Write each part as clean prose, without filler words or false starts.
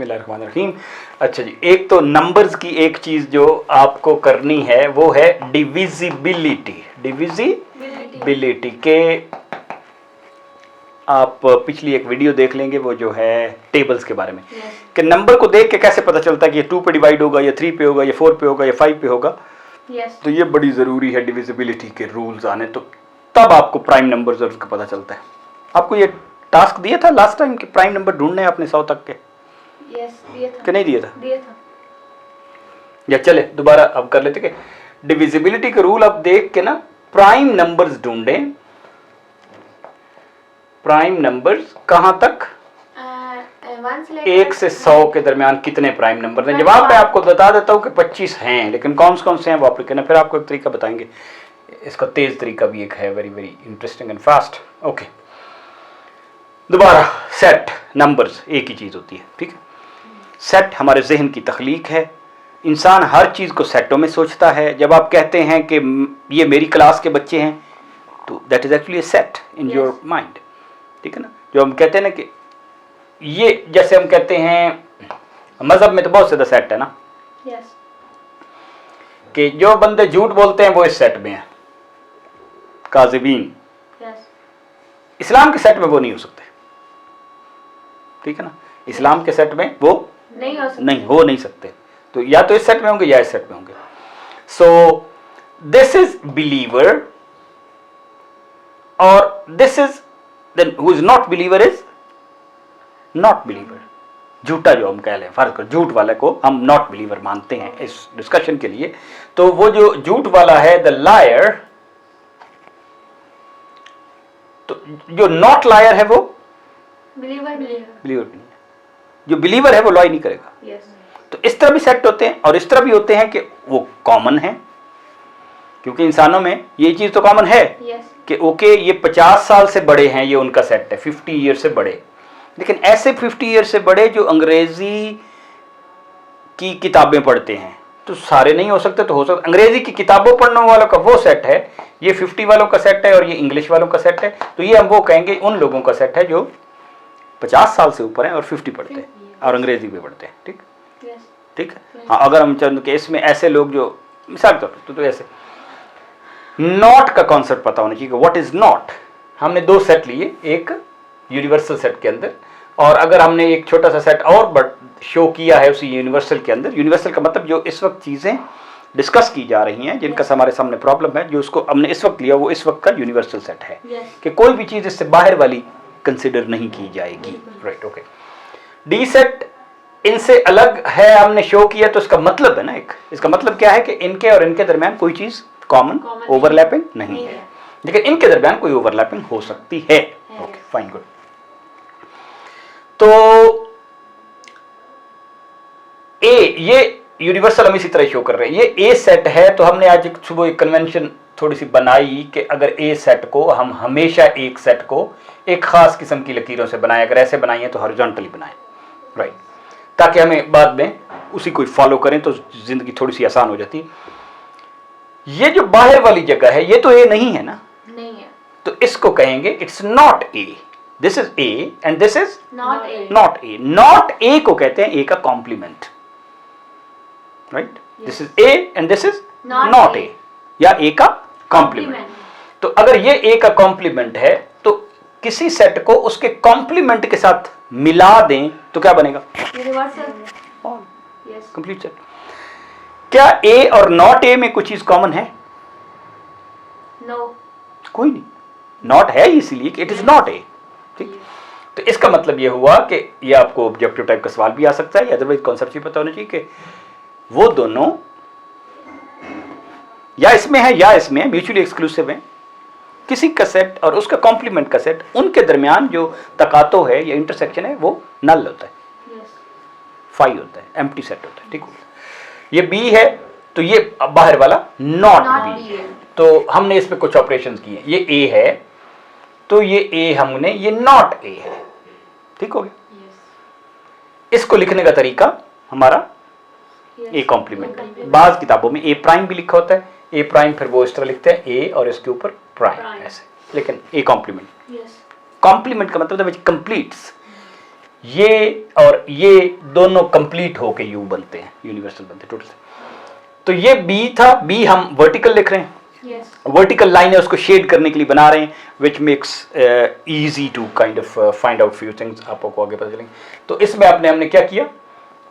बिस्मिल्लाहिर्रहमानिर्रहीम। अच्छा जी, एक तो नंबर्स की एक चीज़ जो आपको करनी है वो है डिविजिबिलिटी। डिविजिबिलिटी के आप पिछली एक वीडियो देख लेंगे, वो जो है टेबल्स के बारे में कि नंबर को देख के कैसे पता चलता है कि ये 2 पे डिवाइड होगा, या 3 पे होगा, या 4 पे होगा, या 5 पे होगा। तो ये बड़ी ज़रूरी है डिविजिबिलिटी के रूल्स आने, तो तब आपको प्राइम नंबर जरूर का पता चलता है। आपको ये टास्क दिया था लास्ट टाइम कि प्राइम नंबर ढूंढने आपने 100 तक के? दिया था कि नहीं दिया था? दिया था। या चले दोबारा अब कर लेते कि डिविजिबिलिटी का रूल अब देख के ना प्राइम नंबर्स ढूंढें। प्राइम नंबर्स कहां तक? 1 से 100 के दरमियान कितने प्राइम नंबर हैं? जवाब मैं आपको बता देता हूं कि 25 हैं, लेकिन कौन से हैं वो आप लिखना, फिर आपको एक तरीका बताएंगे। इसका तेज तरीका भी एक है, very very interesting and fast. Okay, दोबारा सेट नंबर्स एक ही चीज होती है, ठीक है। सेट हमारे जहन की तख्लीक है। इंसान हर चीज को सेटों में सोचता है। जब आप कहते हैं कि ये मेरी क्लास के बच्चे हैं, तो that is actually A set in your mind, ठीक है ना। जो हम कहते हैं ना कि ये, जैसे हम कहते हैं मजहब में तो बहुत ज्यादा सेट है ना, कि जो बंदे झूठ बोलते हैं वो इस सेट में है, काज़िबीन। इस्लाम के सेट में वो नहीं हो सकते, ठीक है ना। इस्लाम के सेट में वो नहीं हो सकते। तो या तो इस सेट में होंगे या इस सेट में होंगे। सो दिस इज बिलीवर और this is then who is not believer is not believer. झूठा जो हम कह लें, फर्क कर, झूठ वाले को हम नॉट बिलीवर मानते हैं इस डिस्कशन के लिए। तो वो जो झूठ वाला है द लायर, तो जो नॉट लायर है वो बिलीवर नहीं है। जो बिलीवर है वो लॉय नहीं करेगा। तो इस तरह भी सेट होते हैं और इस तरह भी होते हैं कि वो कॉमन है, क्योंकि इंसानों में ये चीज तो कॉमन है कि ओके ये 50 साल से बड़े हैं, ये उनका सेट है, 50 ईयर से बड़े। लेकिन ऐसे 50 ईयर से बड़े जो अंग्रेजी की किताबें पढ़ते हैं, तो सारे नहीं हो सकते। तो हो सकता अंग्रेजी की किताबों पढ़ने वालों का वो सेट है, ये 50 वालों का सेट है और ये इंग्लिश वालों का सेट है। तो ये हम वो कहेंगे उन लोगों का सेट है जो 50 साल से ऊपर हैं और 50 पढ़ते हैं और अंग्रेजी भी पढ़ते हैं, ठीक ठीक है। हाँ, अगर हम चंद केस में ऐसे लोग जो मिसाल तौर पर तो ऐसे नॉट का कॉन्सेप्ट पता होना चाहिए, व्हाट इज नॉट। हमने 2 सेट लिए, एक यूनिवर्सल सेट के अंदर, और अगर हमने एक छोटा सा सेट और शो किया है उसी यूनिवर्सल के अंदर। यूनिवर्सल का मतलब जो इस वक्त चीज़ें डिस्कस की जा रही हैं, जिनका हमारे सामने प्रॉब्लम है, जो उसको हमने इस वक्त लिया, वो इस वक्त का यूनिवर्सल सेट है कि कोई भी चीज़ इससे बाहर वाली कंसिडर नहीं की जाएगी। Right, okay. डी सेट इनसे अलग है, हमने शो किया, तो इसका मतलब है ना, एक इसका मतलब क्या है कि इनके और इनके दरमियान कोई चीज़ कॉमन ओवरलैपिंग नहीं है, लेकिन इनके दरमियान कोई ओवरलैपिंग हो सकती है। Okay, fine, good. तो ए, ये यूनिवर्सल हम इसी तरह शो कर रहे हैं, ये ए सेट है। तो हमने आज सुबह एक कन्वेंशन थोड़ी सी बनाई कि अगर ए सेट को हम हमेशा एक सेट को एक खास किस्म की लकीरों से बनाएं, अगर ऐसे बनाइए तो हॉरिजॉन्टली बनाएं, राइट, ताकि हमें बाद में उसी को फॉलो करें तो जिंदगी थोड़ी सी आसान हो जाती है। ये जो बाहर वाली जगह है, ये तो ए नहीं है ना, नहीं है, तो इसको कहेंगे it's not A. This is A and this is not A. Not A को कहते हैं ए का complement, right. This is A and this is not A, या ए का कॉम्प्लीमेंट। तो अगर ये ए का कॉम्प्लीमेंट है तो किसी सेट को उसके कॉम्प्लीमेंट के साथ मिला दें तो क्या बनेगा? Universal, complete set. क्या ए और नॉट ए में कुछ चीज कॉमन है? नो, कोई नहीं। नॉट है इसलिए कि इट इज नॉट ए, ठीक। तो इसका मतलब ये हुआ कि ये आपको ऑब्जेक्टिव टाइप का सवाल भी आ सकता है, अदरवाइज कॉन्सेप्ट भी पता होना चाहिए कि वो दोनों या इसमें है या इसमें है, म्यूचुअली एक्सक्लूसिव है। किसी का सेट और उसका कॉम्प्लीमेंट का सेट, उनके दरमियान जो तकातो है या इंटरसेक्शन है वो नल होता है, फाई होता है, एम्प्टी सेट होता है, ठीक है। ये बी है तो ये बाहर वाला नॉट बी है। तो हमने इसमें कुछ ऑपरेशंस किए। ये ए है तो ये ए हमने, ये नॉट ए है, ठीक हो गया। इसको लिखने का तरीका हमारा ए कॉम्प्लीमेंट। बाज़ किताबों में ए प्राइम भी लिखा होता है, ए प्राइम फिर वो इस तरह लिखते हैं ए और इसके ऊपर प्राइम ऐसे, लेकिन ए कॉम्प्लीमेंट। कॉम्प्लीमेंट का मतलब है कंप्लीट्स। ये और ये दोनों कंप्लीट होके यू बनते हैं, यूनिवर्सल बनते हैं टोटल से। तो ये बी था, बी हम वर्टिकल लिख रहे हैं, वर्टिकल लाइन है, उसको शेड करने के लिए बना रहे हैं, which makes easy to kind of find out few things, आपको आगे पता चलेंगे। तो इसमें हमने क्या किया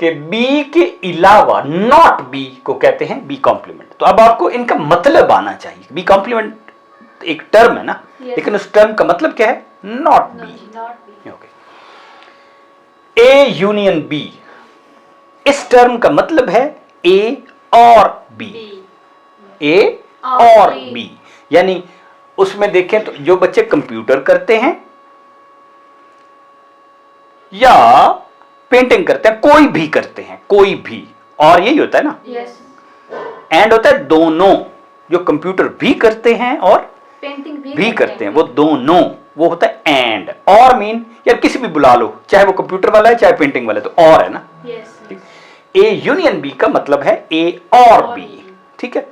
कि बी के अलावा नॉट बी को कहते हैं बी कॉम्प्लीमेंट। तो अब आपको इनका मतलब आना चाहिए। बी कॉम्प्लीमेंट एक टर्म है ना, लेकिन उस टर्म का मतलब क्या है? Not B. Okay, A union B, इस टर्म का मतलब है ए और बी, ए और बी। यानी उसमें देखें तो जो बच्चे कंप्यूटर करते हैं या पेंटिंग करते हैं, कोई भी करते हैं, कोई भी, और यही होता है ना, एंड होता है दोनों, जो कंप्यूटर भी करते हैं और पेंटिंग भी करते हैं, वो दोनों, वो होता है एंड। और मीन यार किसी भी बुला लो, चाहे वो कंप्यूटर वाला है चाहे पेंटिंग वाला है, तो और है ना। ए यूनियन बी का मतलब है ए और बी, ठीक है।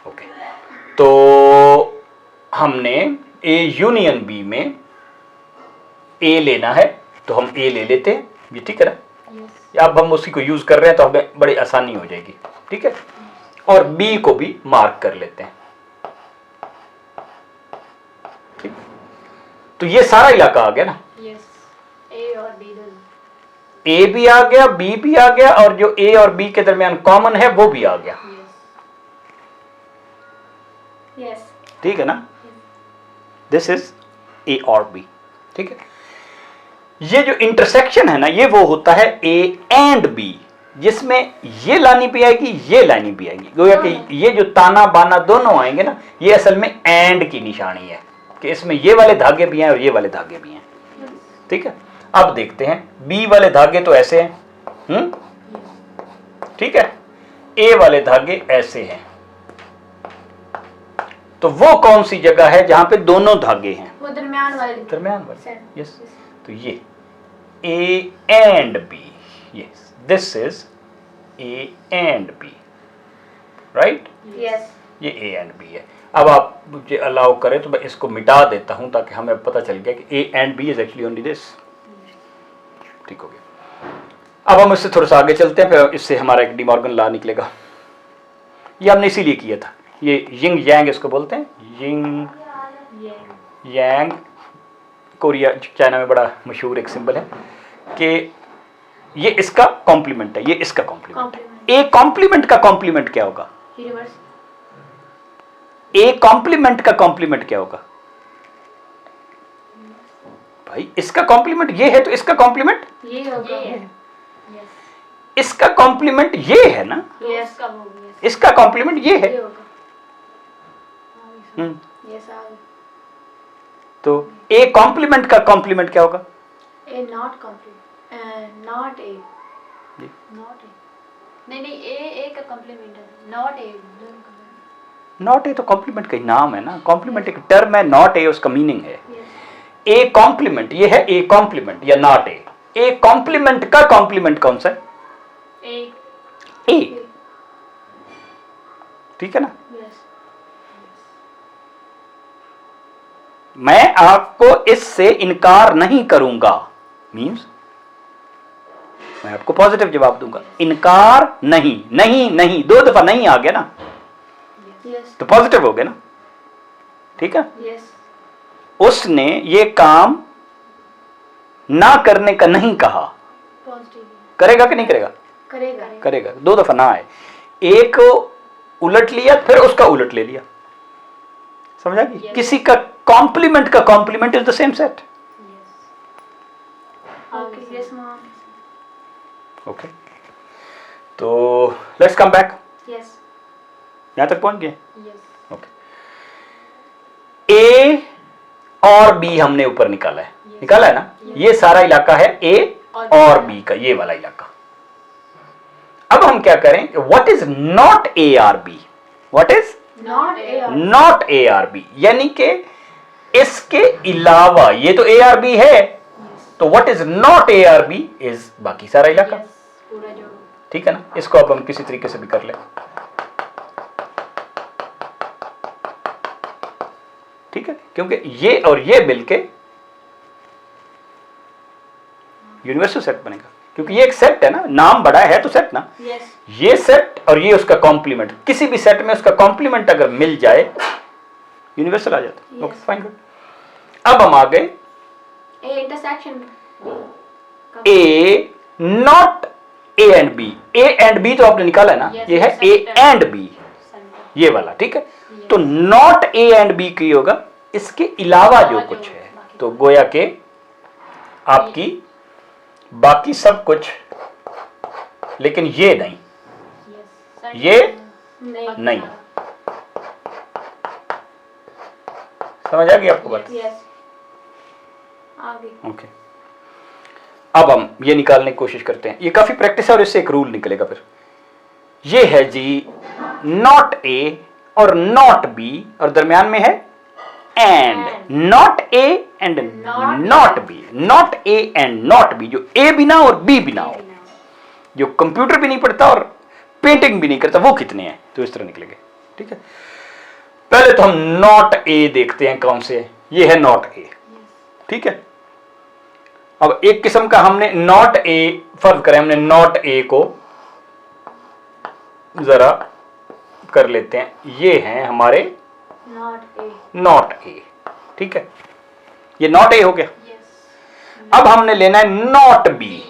ओके, तो हमने ए यूनियन बी में ए लेना है, तो हम ए ले लेते हैं, ये ठीक है ना। अब हम उसी को यूज कर रहे हैं, तो हमें बड़ी आसानी हो जाएगी, ठीक है। और बी को भी मार्क कर लेते हैं, ठीक। तो ये सारा इलाका आ गया ना, ए और बी, ए भी आ गया, बी भी आ गया, और जो ए और बी के दरमियान कॉमन है वो भी आ गया, ठीक है ना। दिस इज ए और बी, ठीक है। ये जो इंटरसेक्शन है ना, ये वो होता है ए एंड बी, जिसमें ये लानी भी आएगी, ये लानी भी आएगी। गोया कि ये जो ताना बाना दोनों आएंगे ना, ये असल में एंड की निशानी है, कि इसमें ये वाले धागे भी हैं और ये वाले धागे भी हैं, ठीक है। अब देखते हैं, बी वाले धागे तो ऐसे हैं, ठीक है, ए वाले धागे ऐसे हैं, तो वो कौन सी जगह है जहां पे दोनों धागे हैं? वो दरमियान वाले, यस। तो ये A and B, yes, this is A and B, right, ये ए एंड बी है। अब आप मुझे अलाउ करें तो मैं इसको मिटा देता हूं, ताकि हमें पता चल गया कि A and B is actually only this, ठीक हो गया। अब हम इससे थोड़ा सा आगे चलते हैं, फिर इससे हमारा एक डिमॉर्गन लॉ निकलेगा। ये हमने इसीलिए किया था, ये यिंग यांग इसको बोलते हैं, यिंग यांग, कोरिया चाइना में बड़ा मशहूर एक सिंबल है, कि ये इसका कॉम्प्लीमेंट है, ये इसका कॉम्प्लीमेंट है। ए कॉम्प्लीमेंट का कॉम्प्लीमेंट क्या होगा? ए कॉम्प्लीमेंट का कॉम्प्लीमेंट क्या होगा भाई? इसका कॉम्प्लीमेंट ये है, तो इसका कॉम्प्लीमेंट ये होगा, इसका कॉम्प्लीमेंट ये है ना, इसका कॉम्प्लीमेंट ये है। तो ए कॉम्प्लीमेंट का कॉम्प्लीमेंट क्या होगा? ए नॉट कॉम्प्लीमेंट, नॉट ए, नहीं ए का कॉम्प्लीमेंट है, नॉट ए। नॉट ए तो कॉम्प्लीमेंट का ही नाम है ना, कॉम्प्लीमेंट एक टर्म है, नॉट ए उसका मीनिंग है। ए कॉम्प्लीमेंट ये है, ए कॉम्प्लीमेंट या नॉट ए। ए कॉम्प्लीमेंट का कॉम्प्लीमेंट कौन सा है? ए, ठीक है ना। मैं आपको इससे इनकार नहीं करूंगा, मींस मैं आपको पॉजिटिव जवाब दूंगा। इनकार नहीं, नहीं नहीं, दो दफा नहीं आ गया ना, तो पॉजिटिव हो गया ना, ठीक है। उसने ये काम ना करने का नहीं कहा, करेगा कि नहीं करेगा? करेगा। दो दफा ना आए, एक उलट लिया फिर उसका उलट ले लिया, समझा कि किसी का कॉम्प्लीमेंट का complement is the same set. Okay, तो लेट्स कम बैक, यहां तक पहुंच गए। ओके, ए और बी हमने ऊपर निकाला है, निकाला है ना। ये सारा इलाका है ए और बी का, ये वाला इलाका। अब हम क्या करें, what is not A or B? What is not A or B, यानी कि इसके अलावा, ये तो ए आर बी है, तो what is not A or B is बाकी सारा इलाका, ठीक है ना। इसको अब हम किसी तरीके से भी कर लें, ठीक है, क्योंकि ये और ये मिलके यूनिवर्सल सेट बनेगा, क्योंकि ये एक सेट है ना, नाम बड़ा है तो सेट ना। Yes. ये सेट और ये उसका कॉम्प्लीमेंट, किसी भी सेट में उसका कॉम्प्लीमेंट अगर मिल जाए यूनिवर्सल आ जाता है। Okay fine, good. अब हम आ गए A intersection. A not A and B. A and B तो आपने निकाला है ना, Yes, ये है yes, A center. And B, Center. ये वाला, ठीक है। तो नॉट ए एंड बी की होगा इसके अलावा जो कुछ है, तो गोया के आपकी बाकी सब कुछ, लेकिन ये नहीं, Yes. ये नहीं. समझ आ गई आपको बात? Yes. आगे. ओके, अब हम ये निकालने की कोशिश करते हैं। ये काफी प्रैक्टिस है और इससे एक रूल निकलेगा फिर। ये है जी नॉट ए और नॉट बी, और दरमियान में है and. Not A and not B, not A and not B, जो ए भी ना और बी भी ना हो, जो कंप्यूटर भी नहीं पढ़ता और पेंटिंग भी नहीं करता, वो कितने हैं, तो इस तरह निकलेंगे, ठीक है। पहले तो हम नॉट ए देखते हैं कौन से है। ये है नॉट ए, ठीक है। अब एक किस्म का हमने नॉट ए फर्ज करें, हमने नॉट ए को जरा कर लेते हैं। ये हैं हमारे नॉट ए, ठीक है। ये नॉट ए हो गया। अब हमने लेना है नॉट बी,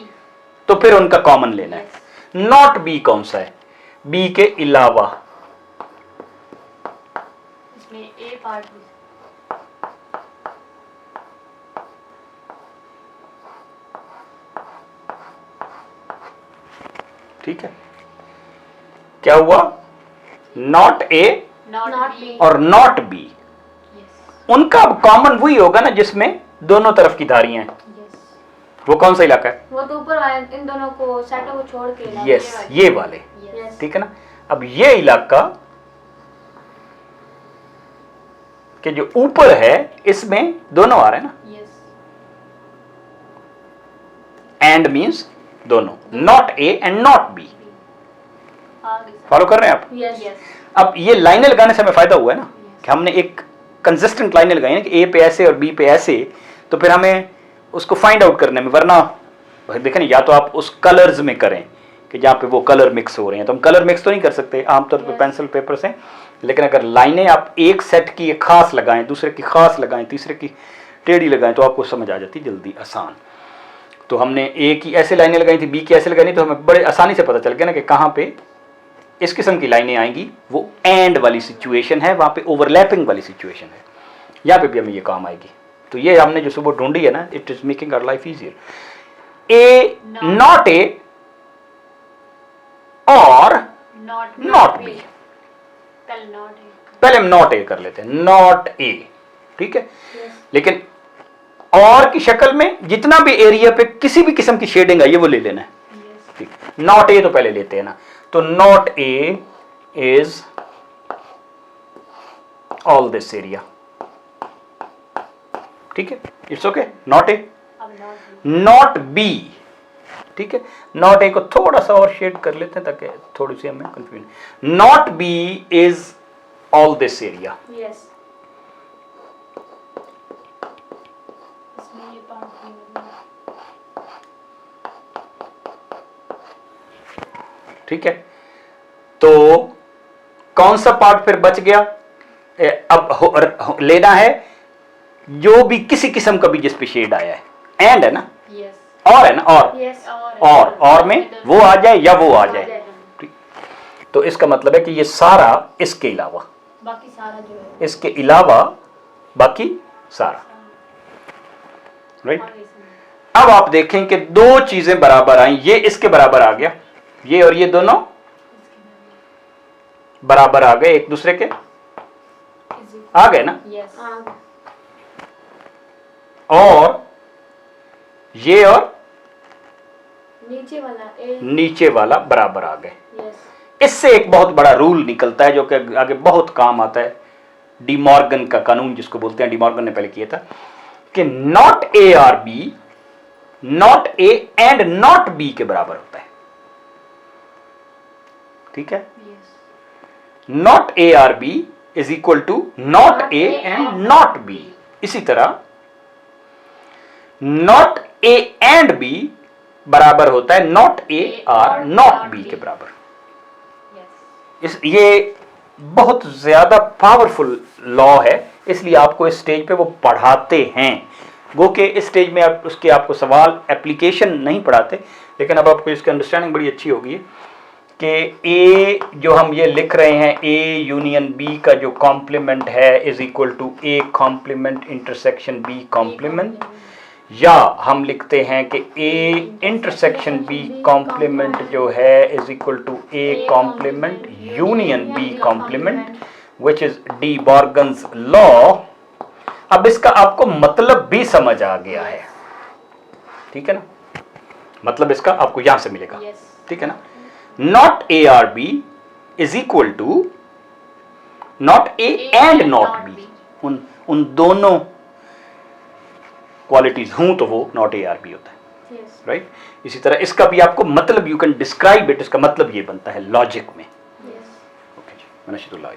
तो फिर उनका कॉमन लेना है। नॉट बी कौन सा है? बी के अलावा। इसमें ए पार्ट भी। ठीक है, क्या हुआ? नॉट ए नॉट बी और नॉट बी, उनका अब कॉमन वही होगा ना जिसमें दोनों तरफ की धारियां हैं। वो कौन सा इलाका है? वो तो ऊपर वाले इन दोनों को सेटों को छोड़ के यस, ये वाले, Yes. ठीक है ना। अब ये इलाका के जो ऊपर है इसमें दोनों आ रहे हैं ना, Yes. एंड मींस दोनों, not A and not B. आगे फॉलो कर रहे हैं आप? Yes. Yes. अब ये लाइनें लगाने से हमें फायदा हुआ है ना कि हमने एक कंसिस्टेंट लाइनें लगाई ना कि ए पे ऐसे और बी पे ऐसे, तो फिर हमें उसको फाइंड आउट करने में, वरना देखें या तो आप उस कलर्स में करें कि जहाँ पे वो कलर मिक्स हो रहे हैं, तो हम कलर मिक्स तो नहीं कर सकते आमतौर पे पेंसिल पेपर से, लेकिन अगर लाइनें आप एक सेट की एक खास लगाएं, दूसरे की खास लगाएं, तीसरे की टेढ़ी लगाएं, तो आपको समझ आ जाती जल्दी, आसान। तो हमने ए की ऐसे लाइनें लगाई थी, बी की ऐसे लगाई, तो हमें बड़े आसानी से पता चल गया ना कि कहाँ पे इस किस्म की लाइनें आएंगी, वो एंड वाली सिचुएशन है, वहाँ पे ओवरलैपिंग वाली सिचुएशन है, यहाँ पे भी हमें ये काम आएगी। तो ये हमने जो सुबह ढूंढी है ना, it is making our life easier. A not A और नॉट बी। पहले हम नॉट ए कर लेते हैं, नॉट ए, ठीक है। लेकिन और की शक्ल में जितना भी एरिया पे किसी भी किस्म की शेडिंग आई है वो ले लेना है, ठीक। नॉट ए तो पहले लेते हैं ना, तो not a is all this area, ठीक है, it's okay. Not A, not be, ठीक है। नॉट ए को थोड़ा सा और शेड कर लेते हैं ताकि थोड़ी सी हमें confusion. Not be is all this area, ठीक है। तो कौन सा पार्ट फिर बच गया? अब लेना है जो भी किसी किस्म का भी जिस पे शेड आया है, एंड है ना, और है ना, और में वो आ जाए या वो आ जाए, ठीक। तो इसका मतलब है कि ये सारा इसके अलावा, बाकी सारा जो है, इसके अलावा बाकी सारा, राइट। अब आप देखें कि दो चीजें बराबर आई, ये इसके बराबर आ गया, ये और ये दोनों बराबर आ गए एक दूसरे के, आ गए ना। और ये और नीचे वाला बराबर आ गए। इससे एक बहुत बड़ा रूल निकलता है जो कि आगे बहुत काम आता है, डी मॉर्गन का कानून जिसको बोलते हैं, डी मॉर्गन ने पहले किया था कि not A or B, not A and not B के बराबर होता है, ठीक है। Not A or B is equal to not A and not B. इसी तरह नॉट ए एंड बी बराबर होता है not A or not B के बराबर। ये बहुत ज्यादा पावरफुल लॉ है, इसलिए आपको इस स्टेज पे वो पढ़ाते हैं। वो के इस स्टेज में आप उसके आपको सवाल एप्लीकेशन नहीं पढ़ाते, लेकिन अब आपको इसकी अंडरस्टैंडिंग बड़ी अच्छी होगी कि ए जो हम ये लिख रहे हैं ए यूनियन बी का जो कॉम्प्लीमेंट है is equal to A complement intersection B complement, या हम लिखते हैं कि ए इंटरसेक्शन बी कॉम्प्लीमेंट जो है is equal to A complement union B complement which is De Morgan's law. अब इसका आपको मतलब भी समझ आ गया है, ठीक है ना, मतलब इसका आपको यहां से मिलेगा, ठीक है ना। Not A or B is equal to not A and not B, उन दोनों क्वालिटीज हूं तो वो नॉट ए आर बी होता है, राइट। इसी तरह इसका भी आपको मतलब यू कैन डिस्क्राइब इट, इसका मतलब ये बनता है लॉजिक में। ओके जी, मनशिदुल्लाह।